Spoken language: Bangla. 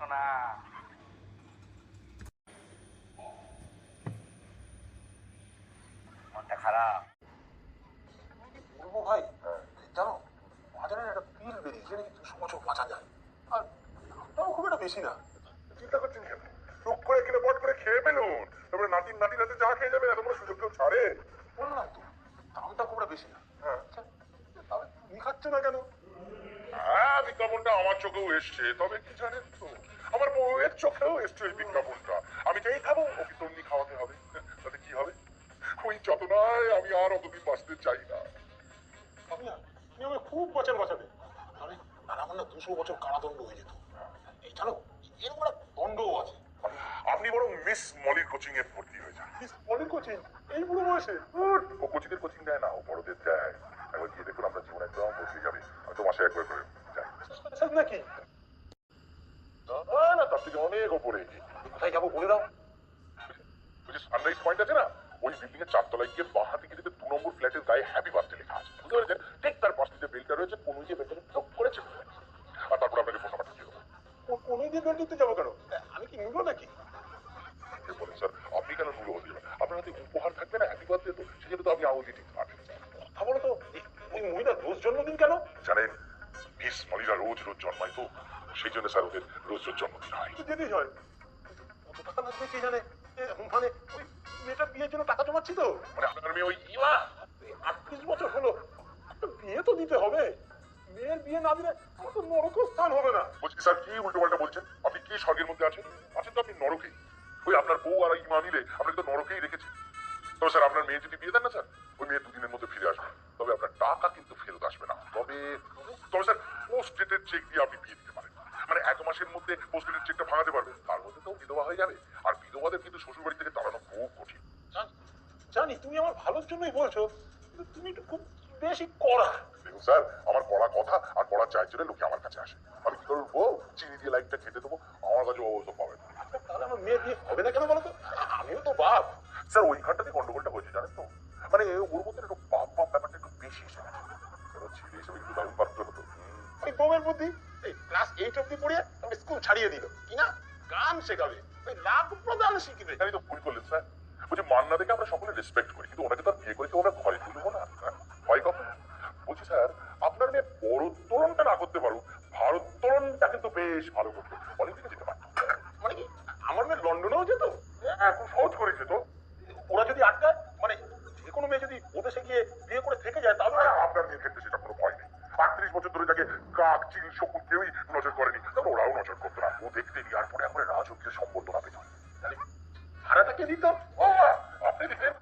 শোনা। মনটা খারাপ বলবো ভাই, জানো বাজারের একটা পিল বেরিয়েছে নাকি 200 বছর বাঁচা যায়, আর দামটাও খুব একটা বেশি না। চিন্তা করছেন কেন? টুক করে কিনে বট করে খেয়ে ফেলুন, তারপরে নাতির নাতি নাতি যা খেয়ে যাবে এত বড় সুযোগ কেউ ছাড়ে? বললাম তো দামটা খুব একটা বেশি না। হ্যাঁ, আচ্ছা, তাহলে তুমি খাচ্ছ না কেন? হ্যাঁ, বিজ্ঞাপনটা আমার চোখেও এসছে, তবে কি জানেন তো, আমার বউয়ের চোখেও এসছে এই বিজ্ঞাপনটা। আমি যেই খাবো ওকে তমনি খাওয়াতে হবে, তাতে কি হবে? ওই যতনায় আমি আর অতদিন বাঁচতে চাই না। আমি না, তুমি আমাকে খুব বাঁচাবে, আরে আর আমার না 200 বছর কারাদণ্ড হয়ে যেত। এই জানো এরকম একটা দণ্ডও আছে। আপনি বরং মিস মলির কোচিং এ ভর্তি হয়ে যান। অনেক কোচিং এই বুড়ো বয়সে? ও কোচিংয়ের কোচিং দেয় না, ও বড়দের দেয়। একবার গিয়ে দেখুন, আপনার জীবন একদম বদলে যাবে। আমি তো মাসে একবার করে যাই। স্যার নাকি? না, তার থেকে অনেক ওপরে। কোথায় যাবো বলে দাও। ওই যে সানরাইজ পয়েন্ট আছে না, ওই বিল্ডিং এর 4 তলায় গিয়ে বাঁ হাতে গিয়ে 2 নম্বর ফ্ল্যাটের গায়ে হ্যাপি বার্থডে লেখা আছে, বুঝতে পেরেছেন? ঠিক তার পাশে যে বেলটা রয়েছে, কোন যে বেলটা টক করেছে, আর তারপর আপনাকে ফোন নাম্বারটা দিয়ে দেবো। কোন দিয়ে বের দিতে যাবো কেন? আমি কি নিবো নাকি? বলেন স্যার, আপনি কেন নুলো হতে যাবেন? আপনার হাতে উপহার থাকবে না হ্যাপি বার্থডে, তো সেখানে তো আপনি আঙুল দিয়ে দিতে পারবেন। কথা বলো তো, ওই মহিলার রোজ জন্মদিন কেন? জানেন, মিস মলিরা রোজ রোজ জন্মায়, তো সেই জন্য স্যার ওদের রোজ রোজ জন্মদিন হয়। যেতেই হয়, কত টাকা লাগবে কে জানে। মানে ওই মেয়েটার বিয়ের জন্য টাকা জমাচ্ছি তো। মানে আপনার মেয়ে ওই ইমা 38 বছর হলো, একটা বিয়ে তো দিতে হবে। মেয়ের বিয়ে না দিলে আমার তো নরকও স্থান হবে না। বলছি স্যার, কি উল্টো পাল্টা বলছেন? আপনি কি স্বর্গের মধ্যে আছেন? আছেন তো আপনি নরকেই। ওই আপনার বউ আর ইমা মিলে আপনাকে তো নরকেই রেখেছে। তবে স্যার, আপনার মেয়ে যদি বিয়ে দেন না স্যার, ওই মেয়ে 2 দিনের মধ্যে ফিরে আসবে, তবে আপনার টাকা কিন্তু ফেরত আসবে না। তবে তবে স্যার, পোস্ট ডেটেড চেক দিয়ে আপনি বিয়ে দিতে পারেন। মানে 1 মাসের মধ্যে পোস্ট ডেটেড চেকটা ভাঙাতে পারবে, তার মধ্যে তো বিধবা হয়ে যাবে। আর বিধবাদের কিন্তু শ্বশুর বাড়ি থেকে তাড়ানো খুব কঠিন। জানি তুমি আমার ভালোর জন্যই বলছো, কিন্তু তুমি একটু খুব বেশি কড়া। দেখুন স্যার, আমার কড়া কথা আর কড়া চায়ের জন্য লোকে আমার কাছে আসে। আমি কি করবো? চিনি দিয়ে লাইটটা খেতে দেবো, আমার কাছে অবস্থা পাবেন না। তাহলে আমার মেয়ের বিয়ে হবে না কেন বলো তো? আমিও তো বাপ। স্যার, ওইখানটাতে গন্ডগোলটা হয়েছে জানেন তো, মানে ওর মধ্যে একটু পাপ পাপ ব্যাপারটা একটু বেশি এসে গেছে। এবার ছেলে হিসেবে একটু দারুণ পাত্র হতো। ওই বউয়ের বুদ্ধি, এই ক্লাস 8 অব্দি পড়িয়ে আমি স্কুল ছাড়িয়ে দিল কিনা গান শেখাবে, ওই লাভ প্রদান শিখবে। এখানে তো ভুল করলেন স্যার। বলছি, মান্না দেখে আমরা সকলে রেসপেক্ট করি, কিন্তু ওনাকে তো আর বিয়ে করে কেউ আমরা ঘরে তুলবো না। হয় কখন? বলছি স্যার, আপনার মেয়ে বড়োত্তোলনটা না করতে পারুক, ভারোত্তোলনটা কিন্তু বেশ ভালো করতো, অলিম্পিকে যেতে পারতো। মানে কি আমার মেয়ে লন্ডনেও যেত? খুব সহজ করেছে তো। ওরা যদি আটকায়, মানে যে কোনো মেয়ে যদি ওদেশে গিয়ে বিয়ে করে থেকে যায়, তাহলে আপনার মেয়ের ক্ষেত্রে সেটা কোনো ভয় নেই। 38 বছর ধরে তাকে কাক, চিল, শকুন কেউই নজর করেনি, তারপর ওরাও নজর করতো না। ও দেখতে বিয়ার পরে একবারে রাজকীয় সম্বর্ধনা পেত। ভাড়াটাকে দিত।